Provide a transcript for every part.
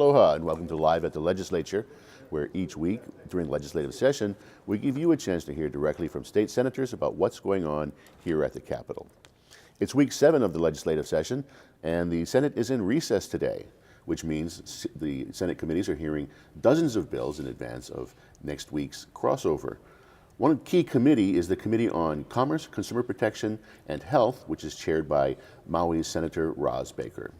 Aloha and welcome to Live at the Legislature, where each week during the legislative session, we give you a chance to hear directly from state senators about what's going on here at the Capitol. It's week 7 of the legislative session, and the Senate is in recess today, which means the Senate committees are hearing dozens of bills in advance of next week's crossover. One key committee is the Committee on Commerce, Consumer Protection, and Health, which is chaired by Maui's Senator Roz Baker.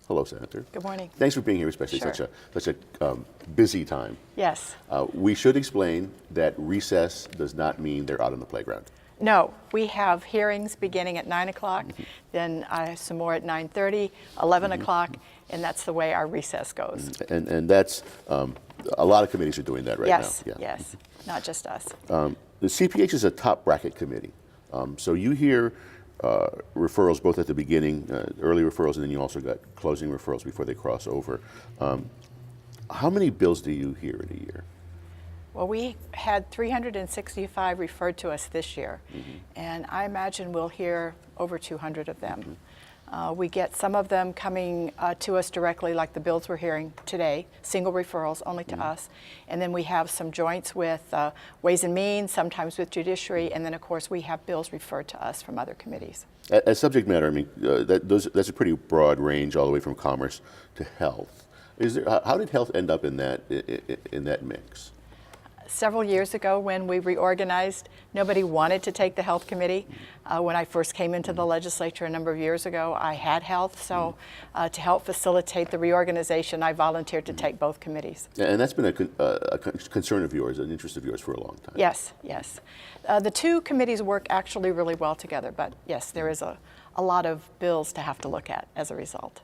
Hello, Senator. Good morning. Thanks for being here, especially Sure. such a busy time. Yes. We should explain that recess does not mean they're out on the playground. No, we have hearings beginning at 9 o'clock, then some more at 9:30, 11 o'clock, and that's the way our recess goes. And that's, a lot of committees are doing that right Yes, now. Yeah. yes, not just us. The CPH is a top bracket committee. So you hear referrals both at the beginning, early referrals, and then you also got closing referrals before they cross over. How many bills do you hear in a year? Well, we had 365 referred to us this year, and I imagine we'll hear over 200 of them. We get some of them coming to us directly, like the bills we're hearing today, single referrals only to us. And then we have some joints with Ways and Means, sometimes with Judiciary, and then of course we have bills referred to us from other committees. As subject matter, I mean, that's a pretty broad range all the way from commerce to health. How did health end up in that mix? Several years ago when we reorganized, nobody wanted to take the health committee. When I first came into the legislature a number of years ago, I had health, so to help facilitate the reorganization, I volunteered to take both committees. And that's been a concern of yours, an interest of yours for a long time. Yes, yes. The two committees work actually really well together, but yes, there is a lot of bills to have to look at as a result.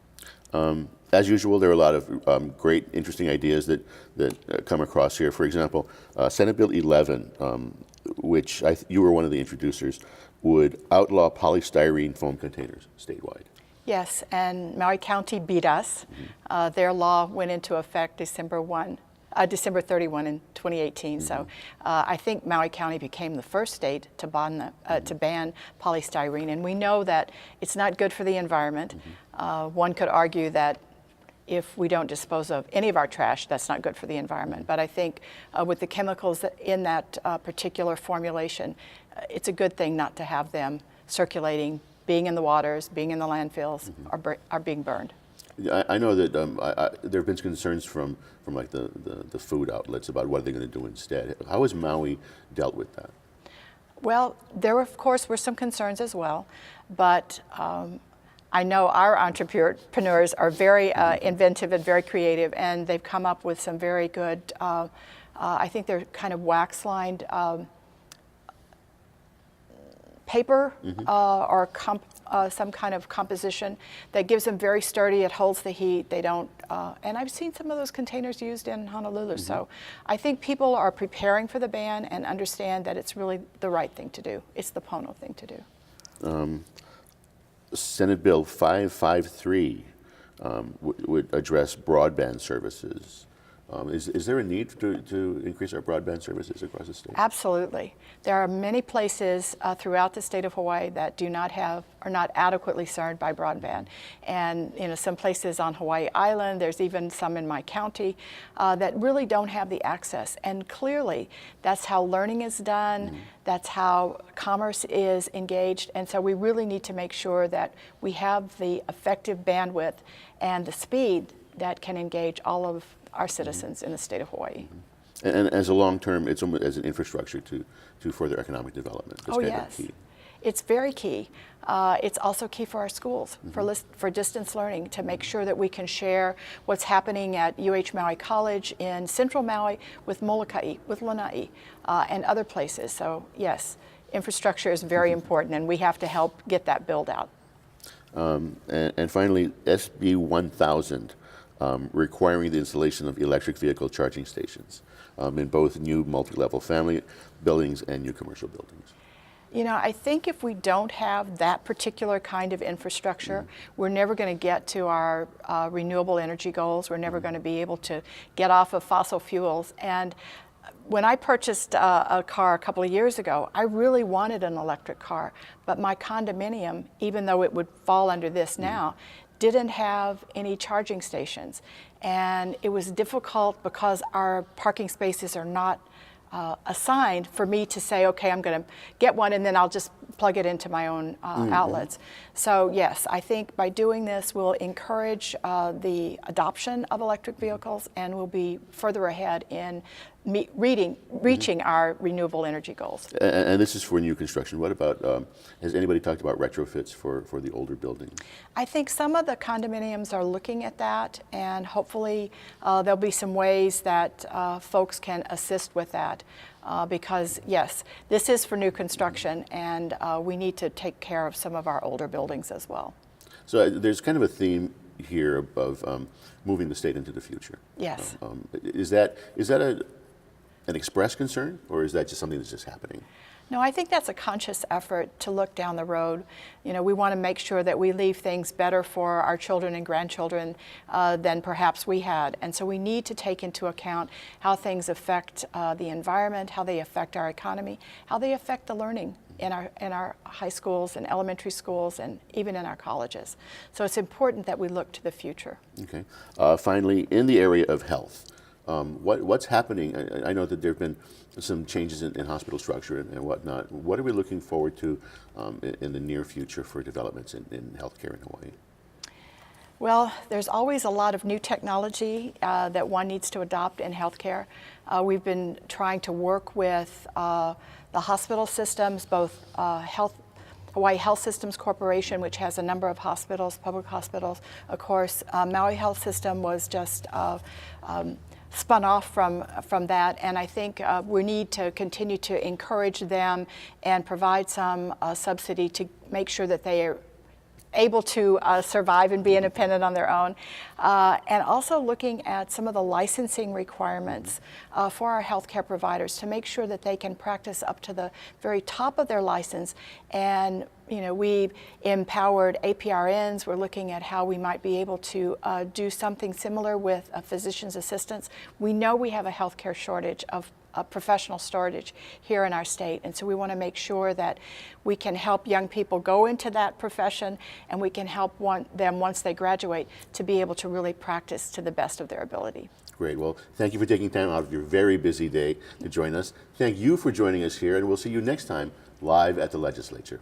As usual, there are a lot of great, interesting ideas that come across here. For example, Senate Bill 11, which you were one of the introducers, would outlaw polystyrene foam containers statewide. Yes, and Maui County beat us. Their law went into effect December 31 in 2018. So I think Maui County became the first state to ban polystyrene, and we know that it's not good for the environment. One could argue that if we don't dispose of any of our trash, that's not good for the environment. But I think with the chemicals in that particular formulation, it's a good thing not to have them circulating, being in the waters, being in the landfills, are being burned. I know that there have been concerns from like the food outlets about what they're going to do instead. How has Maui dealt with that? Well, there of course were some concerns as well, but I know our entrepreneurs are very inventive and very creative, and they've come up with some very good, I think they're kind of wax-lined paper or some kind of composition that gives them very sturdy. It holds the heat. They don't, and I've seen some of those containers used in Honolulu. So I think people are preparing for the ban and understand that it's really the right thing to do. It's the Pono thing to do. Senate Bill 553 would address broadband services. Is there a need to increase our broadband services across the state? Absolutely. There are many places throughout the state of Hawaii that do not have, are not adequately served by broadband. And some places on Hawaii Island, there's even some in my county that really don't have the access. And clearly, that's how learning is done, that's how commerce is engaged. And so we really need to make sure that we have the effective bandwidth and the speed that can engage all of our citizens in the state of Hawaii. And as a long-term, it's almost as an infrastructure to further economic development. That's kind of key. It's very key. It's also key for our schools, for distance learning, to make sure that we can share what's happening at UH Maui College in Central Maui with Molokai, with Lanai, and other places. So yes, infrastructure is very important, and we have to help get that build out. And finally, SB 1000. Requiring the installation of electric vehicle charging stations in both new multi-level family buildings and new commercial buildings. I think if we don't have that particular kind of infrastructure, we're never going to get to our renewable energy goals. We're never going to be able to get off of fossil fuels. And when I purchased a car a couple of years ago, I really wanted an electric car, but my condominium, even though it would fall under this now, didn't have any charging stations. And it was difficult because our parking spaces are not assigned for me to say, okay, I'm going to get one and then I'll just plug it into my own outlets. So yes, I think by doing this we'll encourage the adoption of electric vehicles, and we'll be further ahead in reaching our renewable energy goals. And this is for new construction. What about, has anybody talked about retrofits for the older buildings? I think some of the condominiums are looking at that, and hopefully there'll be some ways that folks can assist with that. Because yes, this is for new construction, and we need to take care of some of our older buildings as well. So there's kind of a theme here of moving the state into the future. Yes. Is that an express concern, or is that just something that's just happening? No, I think that's a conscious effort to look down the road. You know, we want to make sure that we leave things better for our children and grandchildren than perhaps we had. And so we need to take into account how things affect the environment, how they affect our economy, how they affect the learning in our high schools and elementary schools and even in our colleges. So it's important that we look to the future. Okay. Finally, in the area of health, what's happening? I know that there have been some changes in hospital structure and whatnot. What are we looking forward to in the near future for developments in healthcare in Hawaii? Well, there's always a lot of new technology that one needs to adopt in healthcare. We've been trying to work with the hospital systems, both Hawaii Health Systems Corporation, which has a number of hospitals, public hospitals. Of course, Maui Health System was just spun off from that, and I think we need to continue to encourage them and provide some subsidy to make sure that they are able to survive and be independent on their own. And also looking at some of the licensing requirements for our healthcare providers to make sure that they can practice up to the very top of their license. And you know, we've empowered APRNs. We're looking at how we might be able to do something similar with physician's assistants. We know we have a healthcare shortage of professional shortage here in our state, and so we want to make sure that we can help young people go into that profession, and we can help them once they graduate to be able to really practice to the best of their ability. Great. Well, thank you for taking time out of your very busy day to join us. Thank you for joining us here, and we'll see you next time live at the Legislature.